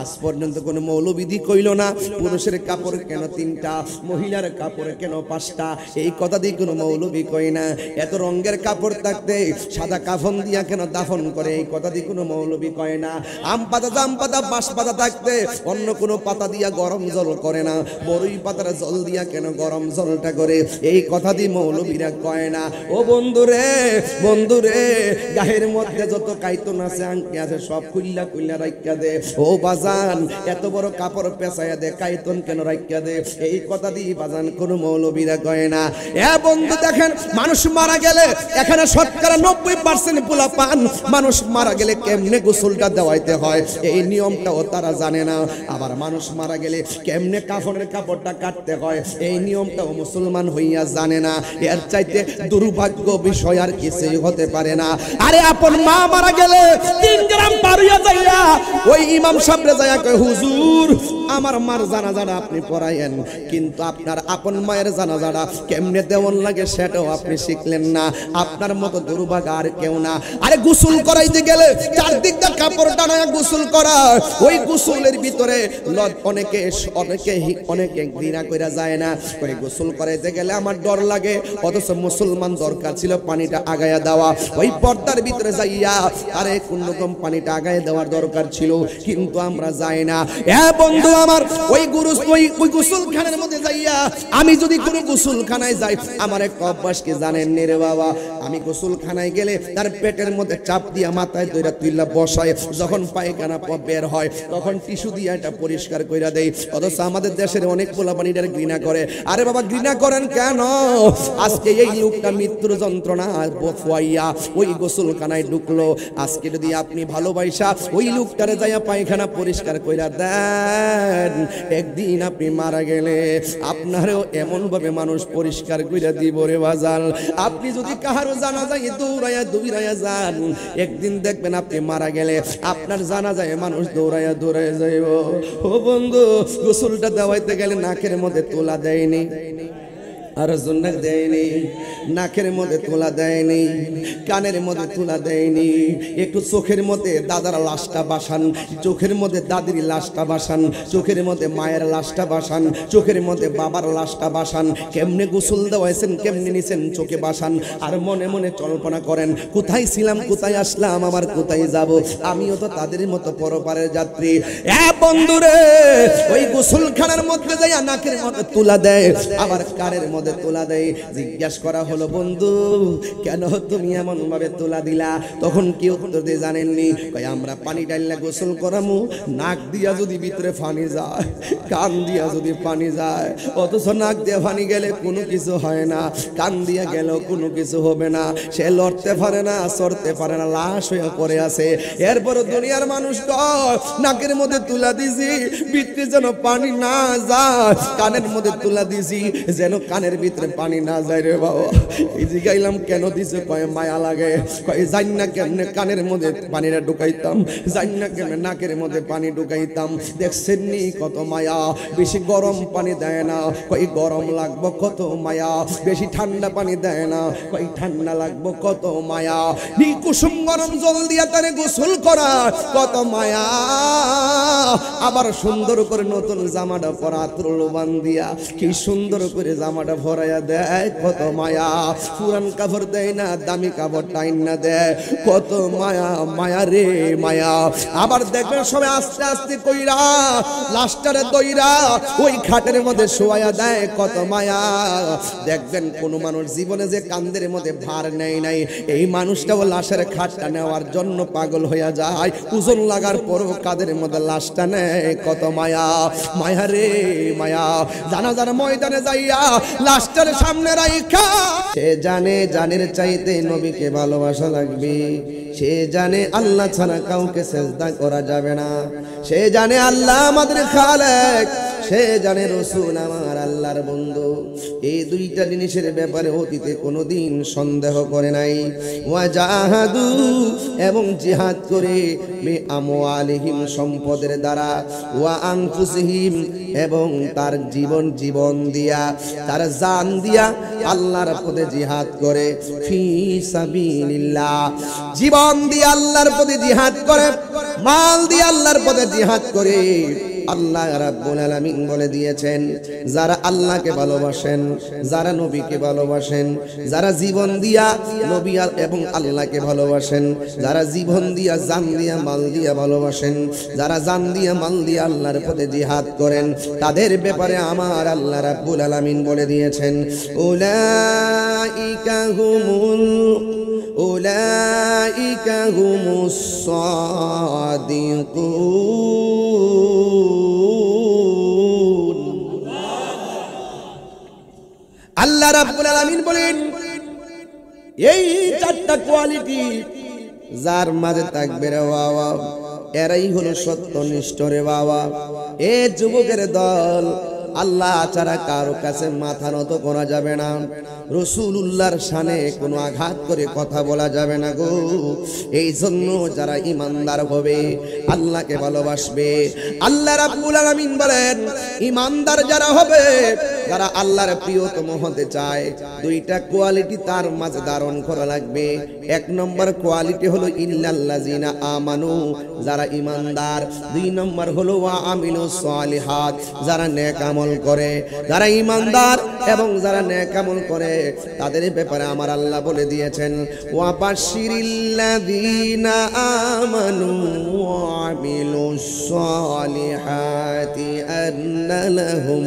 আজ পর্যন্ত কোন মৌলবিধি কইল না পুরুষের কাপড় কেন 3টা, মহিলার কাপড় কেন 5টা, এই কথা দিয়ে কোনো মৌলবি কই না। এত রঙের কাপড় থাকতে সাদা কাফন দিয়া কেন দাফন করে, এই কথা দিয়ে কোনো মৌলবি কয় না। আম পাতা, জাম পাতা, বাঁশ পাতা থাকতে অন্য কোনো পাতা দিয়া গরম জল করে না, বড়ই পাতার জল দিয়া কেন গরম জলটা করে, এই কথা দিয়ে মৌলবিরা কয় না। ও বন্ধুরে, বন্ধুরে, গায়ের মধ্যে যত কাইতন আছে, আংটি আছে, সব খুইল্লা খুইল্লা রাইখা দে। ও বাজান, এত বড় কাপড় পেঁচাইয়া দে, কাইতন কেন রাইখা দে, এই কথা দিয়ে বাজান কোনো মৌলবীরা কয় না। এ বন্ধু দেখেন, মানুষ মারা গেলে এখানে শতকরা 90% পোলাপান মানুষ মারা গেলে কেমনে গোসলটা দেওয়াইতে হয় এই নিয়মটাও তারা জানে না। আবার মানুষ মারা গেলে কেমনে কাফনের কাপড়টা কাটতে হয় এই নিয়মটাও মুসলমান হইয়া জানে না। এর চাইতে দুর্ভাগ্য বিষয় আর কিছুই হতে পারে না। আরে আপন মা মারা গেলে 3 গ্রাম পারিয়া যাইয়া ওই ইমাম সাহেবরে যাইয়া কয়, হুজুর আমার মার জানাজাটা আপনি পড়াইয়েন, কিন্তু আপনার আপন মায়ের জানাজাটা কেমনে দেওয়ান লাগে সেটাও আপনি শিখলেন না। আপনার মতো দুর্ভাগ্য আর কেউ না। আরে গোসল করাইতে গেলে চারদিকটা কাপড় টানায় গোসল করা, ওই গোসলের ভিতরে অনেকে ঘৃণা কইরা যায় না, ওই গোসল করাইতে গেলে আমার ডর লাগে, অথচ মুসলমান দরকার ছিল পানিটা আগায়া দেওয়া, ওই পর্দার ভিতরে যাইয়া আরে কোন রকম পানিটা আগায় দেওয়ার দরকার ছিল, কিন্তু আমরা যাই না। এ বন্ধু আমার, ওই গোসলখানার মধ্যে যাইয়া আমি যদি কোনো গোসলখানায় যাই, আমার এক অভ্যাস কি জানেন রে বাবা, আমি গোসলখানায় গেলে তার পেটের মধ্যে চাপ দিয়া মাথায় দইরা তুইলা বসায়, যখন পায়খানা বের হয় তখন টিস্যু দিয়া এটা পরিষ্কার কইরা দেই। অথচ আমাদের দেশের অনেক পোলাপানিটার ঘৃণা করে। আরে বাবা, ঘৃণা করেন কেন? আজকে এই লোকটা মৃত্যুর যন্ত্রণা ফুয়াইয়া ওই গোসলখানায় ঢুকলো, আজকে যদি আপনি ভালোবাসা ওই লোকটারে যাইয়া পায়খানা পরিষ্কার কইরা দেন, একদিন আপনি মারা গেলে আপনারও এমন ভাবে মানুষ পরিষ্কার কইরা দিব রে বাজাল। আপনি যদি কাহারও জানাজায় দৌড়াইয়া যান, একদিন দেখবেন আপনি মারা গেলে আপনার জানাজায় মানুষ দৌড়াইয়া যাইব। ও বন্ধু, গোসলটা দেওয়াইতে গেলে নাকের মধ্যে তোলা দেয়নি, আর জন্নাক দেয়নি, নাকের মধ্যে তোলা দেয়নি, কানের মধ্যে তোলা দেয়নি, একটু চোখের মধ্যে দাদার লাশটা বাসান, চোখের মধ্যে দাদির লাশটা বাসান, চোখের মধ্যে মায়ের লাশটা বাসান, চোখের মধ্যে বাবার লাশটা বাসান। কেমনে গোসল দেওয়াইছেন, কেমনে নিছেন, চোখে বাসান, আর মনে মনে কল্পনা করেন কোথায় ছিলাম, কোথায় আসলাম, আমার কোথায় যাব, আমিও তো তাদের মতো পরপারের যাত্রী। এ বন্ধুরে, ওই গোসলখানার মধ্যে যাইয়া নাকের মধ্যে তোলা দেয়, আবার কানের মধ্যে তোলা দেয়। জিজ্ঞাসা করা হলো, বন্ধু কেন তুমি এমন ভাবে তোলা দিলা? তখন কি উত্তর দিয়ে জানেননি? কই আমরা পানি ডাইলা গোসল করামু, নাক দিয়া যদি ভিতরে পানি যায়, কান দিয়া যদি পানি যায়, অথচ নাক দিয়ে পানি গেলে কোনো কিছু হয় না, কান দিয়া গেলেও কোনো কিছু হবে না, সে লড়তে পারে না, চড়তে পারে না, লাশ হয়ে পড়ে আছে। এরপর দুনিয়ার মানুষ কয় নাকের মধ্যে তুলা দিছি ভিতরে যেন পানি না যায়, কানের মধ্যে তুলা দিছি যেন কানের ভিতরে পানি না যায় রে বাবা। এই জিগাইলাম কেন দিছে? কয় মায়া লাগে। কয় জান না কেমনে কানের মধ্যে পানিটা ঢুকাইতাম, জান না কেমনে নাকের মধ্যে পানি ঢুকাইতাম, দেখছেন নি কত মায়া। বেশি গরম পানি দেয় না, কই গরম লাগবো কত মায়া। বেশি ঠান্ডা পানি দেয় না, কই ঠান্ডা লাগবো কত মায়া। নি কুসুম গরম জল দিয়া তারে গোসল করা কত মায়া। আবার সুন্দর করে নতুন জামাটা পরা তুলবান দিয়া কি সুন্দর করে জামাটা ভরাইয়া দেয়, কত মায়া। পুরান কাপড় দেয় না, দামি কাপড় টাইন না দেয়, কত মায়া। মায়া রে মায়া। আবার দেখবেন সবাই আস্তে আস্তে কইরা লাস্টারে দইরা ওই খাটের মধ্যে শোয়া দেয়, কত মায়া। দেখবেন কোন মানুষ জীবনে যে কান্দের মধ্যে ভার নেই নাই, এই মানুষটাও লাশের খাটটা নেওয়ার জন্য পাগল হইয়া যায়। ওজন লাগার পরও কাদের মধ্যে লাশটা নেয়, কত মায়া। মায়া রে মায়া। জানাজার ময়দানে যাইয়া লাশটার সামনে রাইখা সে জানে জানের চাইতে নবীকে ভালোবাসা লাগবে, সে জানে আল্লাহ ছাড়া কাউকে সেজদা করা যাবে না, সে জানে আল্লাহ আমাদের খালেক, সে জানে রাসূল আমার আল্লাহর বন্ধু। এই দুইটা জিনিসের ব্যাপারে অতীতে কোনোদিন সন্দেহ করে নাই। ওয়াজাহাদু, এবং জিহাদ করে, বে আমওয়ালিহিম, সম্পদের দ্বারা, ওয়া আনফুসিহিম, এবং তার জীবন দিয়া, তার জান দিয়া আল্লাহর পথে জিহাদ করে। ফি সাবিলিল্লাহ, জীবন দিয়ে আল্লাহর পথে জিহাদ করে। মাল দিয়ে আল্লাহর পথে জিহাদ করে। আল্লাহ রাব্বুল আলামিন বলে দিয়েছেন, যারা আল্লাহকে ভালোবাসেন, যারা নবীকে ভালোবাসেন, যারা জীবন দিয়া নবী এবং আল্লাহকে ভালোবাসেন, যারা জীবন দিয়া জান দিয়া মাল দিয়া ভালোবাসেন, যারা জান দিয়া মাল দিয়া আল্লাহর পথে জিহাদ করেন, তাদের ব্যাপারে আমার আল্লাহ রাব্বুল আলামিন বলে দিয়েছেন, উলাইকা হুমুস সাদিকুন। আল্লাহ রাব্বুল আলামিন বলেন, এই চারটা কোয়ালিটি যার মাঝে থাকবে রে বাবা, এরাই হলো সত্যনিষ্ঠ রে বাবা। এ যুবকের দল, আল্লাহ ছাড়া কারো কাছে মাথা নত করা যাবে না, রাসূলুল্লাহর শানে কোনো আঘাত করে কথা বলা যাবে না গো। এই জন্য যারা ইমানদার হবে, আল্লাহকে ভালোবাসবে, আল্লাহ রাব্বুল আলামিন বলেন, ইমানদার যারা হবে, যারা আল্লাহর প্রিয়তম হতে চায়, দুইটা কোয়ালিটি তার মাঝে ধারণ করা লাগবে। এক নম্বর কোয়ালিটি হলো ইল্লাল্লাযিনা আমানু, যারা ইমানদার। দুই নম্বর হলো ওয়া আমিলুস সালিহাত, যারা নেক আমল করে। যারা ইমানদার এবং যারা নেক আমল করে, তাদের ব্যাপারে আমার আল্লাহ বলে দিয়েছেন, ওয়া বাশশিরিল্লাযিনা আমানু ওয়া আমিলুস সালিহাতি আন্না লাহুম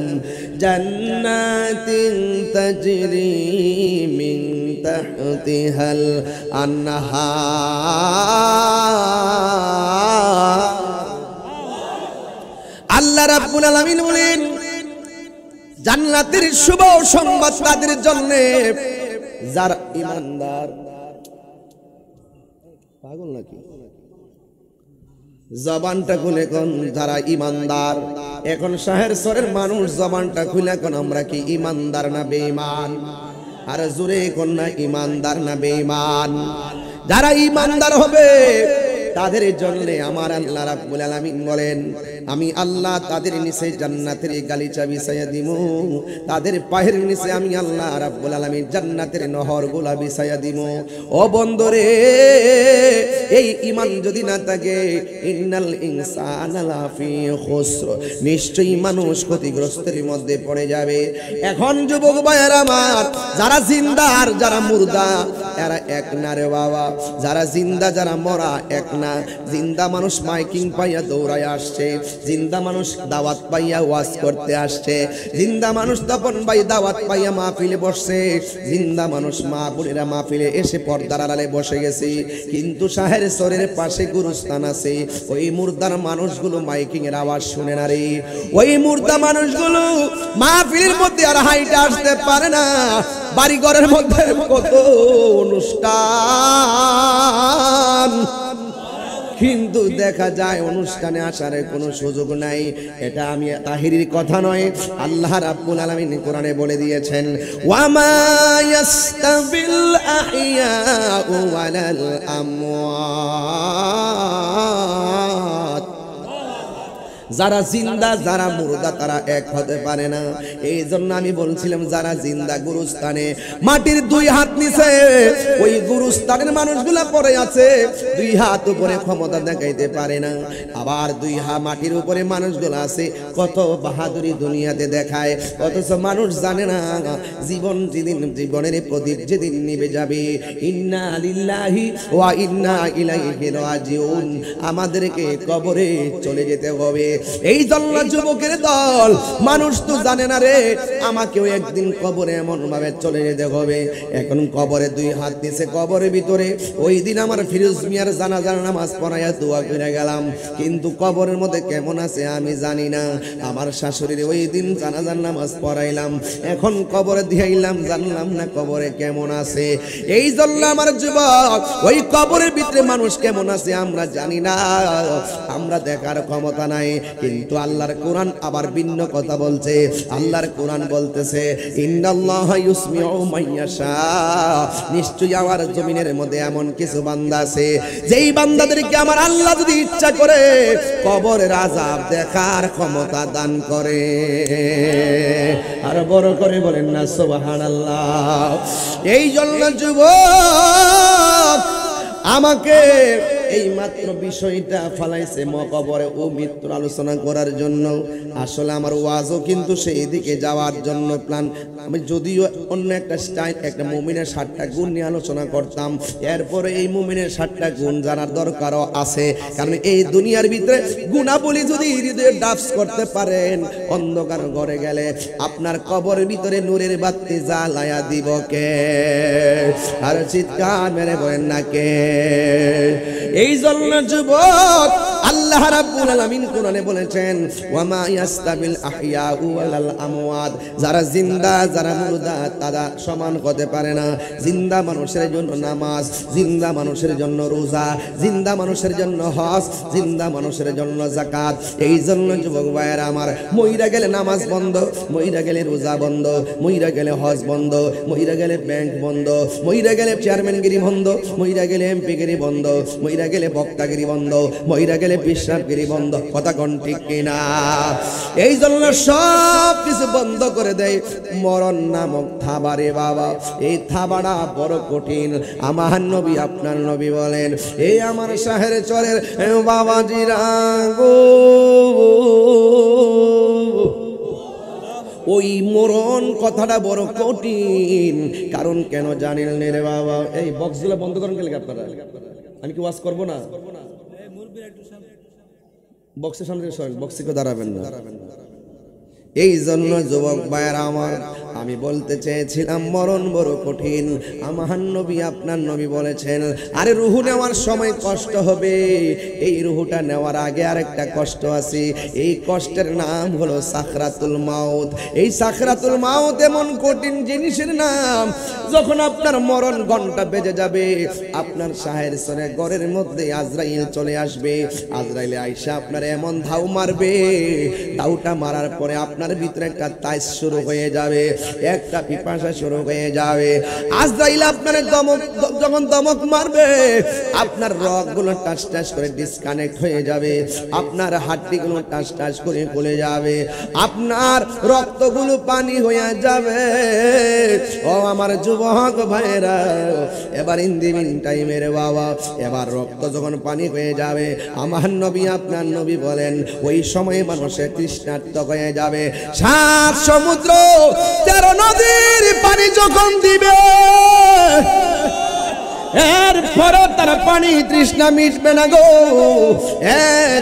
জান্নাতিন তাজরি মিন তাহতিহাল আনহার। আল্লাহ রাব্বুল আলামিন বলেন, জান্নাতের শুভ সংবাদ তাদের জন্য যারা ইমানদার। পাগল নাকি? জবানটা খুলে কোন যারা ইমানদার। এখন শহর শহরের মানুষ জবানটা খুলে কোন আমরা কি ইমানদার না বেঈমান? আর জোরে কোন না ইমানদার না বেঈমান? যারা ইমানদার হবে তাদের জন্য আমার আল্লাহ রাব্বুল আলামিন বলেন, আমি আল্লাহ তাদের নিচে জান্নাতের গালিচা বিছাইয়া দিব, তাদের পায়ের নিচে আমি আল্লাহ রাব্বুল আলামিন জান্নাতের নহরগুলা বিছাইয়া দিব। ও বন্ধুরে, এই ঈমান যদি না থাকে, ইন্নাল ইনসানা লাফি খুসর, নিশ্চয়ই মানুষ ক্ষতিগ্রস্তের মধ্যে পড়ে যাবে। এখন যুবক ভাইয়েরা আমার, যারা জিন্দা আর যারা মুর্দা এরা এক না রে বাবা। যারা জিন্দা যারা মরা এক না। জিন্দা মানুষ মাইকিং পাইয়া দৌড়ায় আসছে, জিন্দা মানুষ দাওয়াত পাইয়া ওয়াজ করতে আসছে, জিন্দা মানুষ তপন ভাই দাওয়াত পাইয়া মাহফিলে বসছে, জিন্দা মানুষ মা বোনেরা মাহফিলে এসে পর্দার আড়ালে বসে গেছে। কিন্তু শাহের শহরের পাশে গুরুস্থান আছে, ওই মুর্দার মানুষগুলো মাইকিং এর আওয়াজ শুনে না রে। ওই মুর্দা মানুষগুলো মাহফিলের মধ্যে আর হাইটা আসতে পারে না। বাড়ি ঘরের মধ্যে কত অনুষ্ঠান, কিন্তু দেখা যায় অনুষ্ঠানে আসার কোনো সুযোগ নাই। এটা আমি তাহিরির কথা নয়, আল্লাহ রাব্বুল আলামিন কোরআনে বলে দিয়েছেন, ওয়ামা ইয়াস্তাবিল আহিয়াউ ওয়ালাল আমওয়াত। যারা জিন্দা যারা মুর্দা তারা এক হতে পারে না। এই জন্য আমি বলছিলাম, যারা জিন্দা গুরুস্থানে মাটির দুই হাত নিচে ওই গুরুস্থানের মানুষগুলা পড়ে আছে, দুই হাত উপরে ক্ষমতা দেখাইতে পারে না। আবার দুই হাত মাটির উপরে মানুষগুলো আছে, কত বাহাদুরি দুনিয়াতে দেখায়, অথচ মানুষ জানে না জীবন যেদিন, জীবনের প্রদীপ যেদিন নিভে যাবে, ইন্না লিল্লাহি ওয়া ইন্না ইলাইহি রাজিউন, আমাদেরকে কবরে চলে যেতে হবে। এই জন্য যুবকের দল, মানুষ তো জানে না রে আমাকেও একদিন কবরে এমন ভাবে চলে যেতে হবে। এখন কবরে দুই হাত নিচে কবরের ভিতরে, ওই দিন আমার ফিরোজ মিয়ার জানাজার নামাজ পড়াইয়া দোয়া করে গেলাম, কিন্তু কবরের মধ্যে কেমন আছে আমি জানি না। আমার শাশুড়ির ওই দিন জানাজার নামাজ পড়াইলাম, এখন কবরে দিয়াইলাম, জানলাম না কবরে কেমন আছে। এই জন্য আমার যুবক, ওই কবরের ভিতরে মানুষ কেমন আছে আমরা জানি না, আমরা দেখার ক্ষমতা নাই। কিন্তু আল্লাহর কোরআন আবার ভিন্ন কথা বলছে। আল্লাহর কোরআন বলতেছে, ইন্নাল্লাহা ইউসমিউ মাইয়াশা, নিশ্চয়ই আমার জমিনের মধ্যে এমন কিছু বান্দা আছে, যেই বান্দাদেরকে আমার আল্লাহ যদি ইচ্ছা করে কবরের আযাব দেখার ক্ষমতা দান করে। আর বড় করে বলেন না সুবহানাল্লাহ। এই জন্য যুবক, আমাকে এই মাত্র বিষয়টা ফালাইছে মকবরে ও মৃত্যুর আলোচনা করার জন্য। আসলে আমার ওয়াজও কিন্তু সেই দিকে যাওয়ার জন্য প্ল্যান। আমি যদিও অন্য একটা স্টাইল, একটা মুমিনের 7টা গুণ নিয়ে আলোচনা করতাম, এরপরে এই মুমিনের 7টা গুণ জানার দরকারও আছে। কারণ এই দুনিয়ার ভিতরে গুণাবলী যদি হৃদয়ে ডাবস করতে পারেন, অন্ধকার ঘরে গেলে আপনার কবরের ভিতরে নূরের বাতি জ্বালায়া দিব কে? আর চিৎকার মেরে বলেন না কে? এই জন্য যুবক আল্লাহ রাব্বুল আলামিন কোরআনে বলেছেন, ওয়ামা ইয়াস্তাবিল আহইয়াউ ওয়াল আমওয়াত, যারা জিন্দা যারা মুর্দা তারা সমান হতে পারে না। জিন্দা মানুষের জন্য নামাজ, জিন্দা মানুষের জন্য রোজা, জিন্দা মানুষের জন্য হজ, জিন্দা মানুষের জন্য যাকাত। এই জন্য যুবক ভাইয়েরা আমার, মইরা গেলে নামাজ বন্ধ, মইরা গেলে রোজা বন্ধ, মইরা গেলে হজ বন্ধ, মইরা গেলে ব্যাংক বন্ধ, মইরা গেলে চেয়ারম্যানগিরি বন্ধ, মইরা গেলে এমপিগিরি বন্ধ, মইরা গেলে বক্তাগিরি বন্ধ, মইরা গেলে বিশ্বাসগিরি বন্ধ। কথা কোন ঠিক কিনা? এই জন্য সব কিছু বন্ধ করে দেয় মরণ নামক থাবারে বাবা। এই থাবাটা বড় কঠিন। আমার নবী আপনার নবী বলেন, এই আমার শাহের চরের বাবাজিরা গো, ওই মরণ কথাটা বড় কঠিন। কারণ কেন জানেন রে বাবা? এই বক্সগুলো বন্ধ করেন গেলে আপনারা, আমি কি ওয়াজ করবো না? বক্সের সামনে বক্সে কেউ দাঁড়াবেন না। এই জন্য যুবক ভাইয়েরা আমার, আমি বলতে চেয়েছিলাম মরণ বড় কঠিন। আমার নবী আপনার নবী বলেছেন, আরে রুহু নেওয়ার সময় কষ্ট হবে, এই রুহুটা নেওয়ার আগে আরেকটা কষ্ট আছে। এই কষ্টের নাম হলো সাকরাতুল মাউত। এই সাকরাতুল মাউত এমন কঠিন জিনিসের নাম, যখন আপনার মরণ ঘন্টা বেজে যাবে, আপনার শাহের সরে ঘরের মধ্যে আজরাইল চলে আসবে। আজরাইলে আইসা আপনার এমন ধাউ মারবে, ধাউটা মারার পরে আপনার ভিতরে একটা তাইস শুরু হয়ে যাবে, একটা পিপাসা শুরু হয়ে যাবে। আজরাইল আপনার যখন দমক মারবে, আপনার রগগুলো টাস টাস করে ডিসকানেক্ট হয়ে যাবে, আপনার হাড্ডিগুলো টাস টাস করে খুলে যাবে, আপনার রক্তগুলো পানি হয়ে যাবে। ও আমার যুবক ভাইরা, এবার ইন দি মিন টাইমের বাবা, এবার রক্ত যখন পানি হয়ে যাবে, আমার নবী আপনার নবী বলেন, ওই সময় মানুষের তৃষ্ণার্ত হয়ে যাবে। 7 সমুদ্র 13 নদীর পানি যখন দিবে, এরপর তার পানি তৃষ্ণা মিটবে না গো।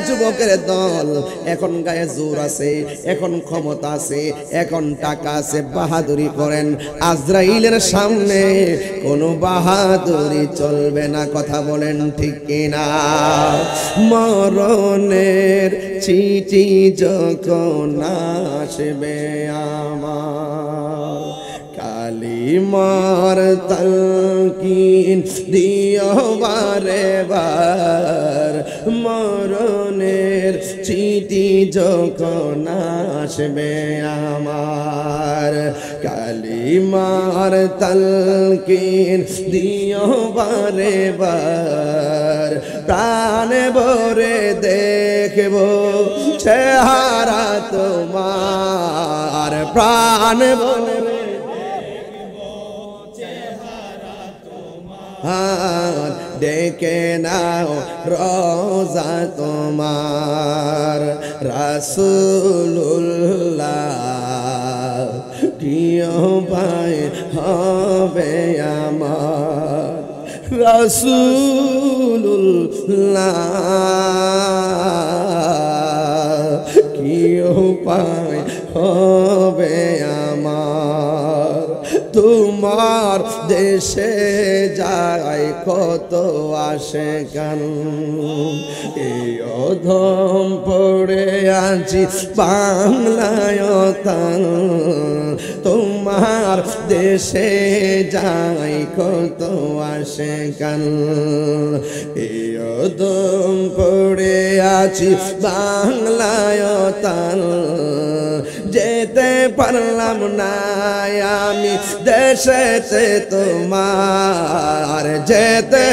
যুবকের দল, এখন গায়ে জোর আছে, এখন ক্ষমতা আছে, এখন টাকা আছে, বাহাদুরি করেন। আজরাইলের সামনে কোনো বাহাদুরি চলবে না। কথা বলেন ঠিক কিনা? মরণের চিঠি যখন আসবে আমার, কালিমার তালকিন দিও বারে বার। মরণের চিঠি যখন আসবে আমার, কালিমার তালকিন দিও বারে বার। প্রাণে ভরে দেখব চেহারা তোমার, প্রাণে ভরে ডেকে নাও রোজা তোমার। রাসূলুল্লাহ প্রিয় ভাই হবে আমার, রাসূলুল্লাহ প্রিয় ভাই হবে আমার। তোমার দেশে যায় কত আশিকান, এই অধম পড়ে আছি বাংলায় তান। তোমার দেশে যায় কত আশিকান, এই অধম পড়ে আছি বাংলায় তান। যেতে পারলাম না আমি দেশেতে তোমার, যেতে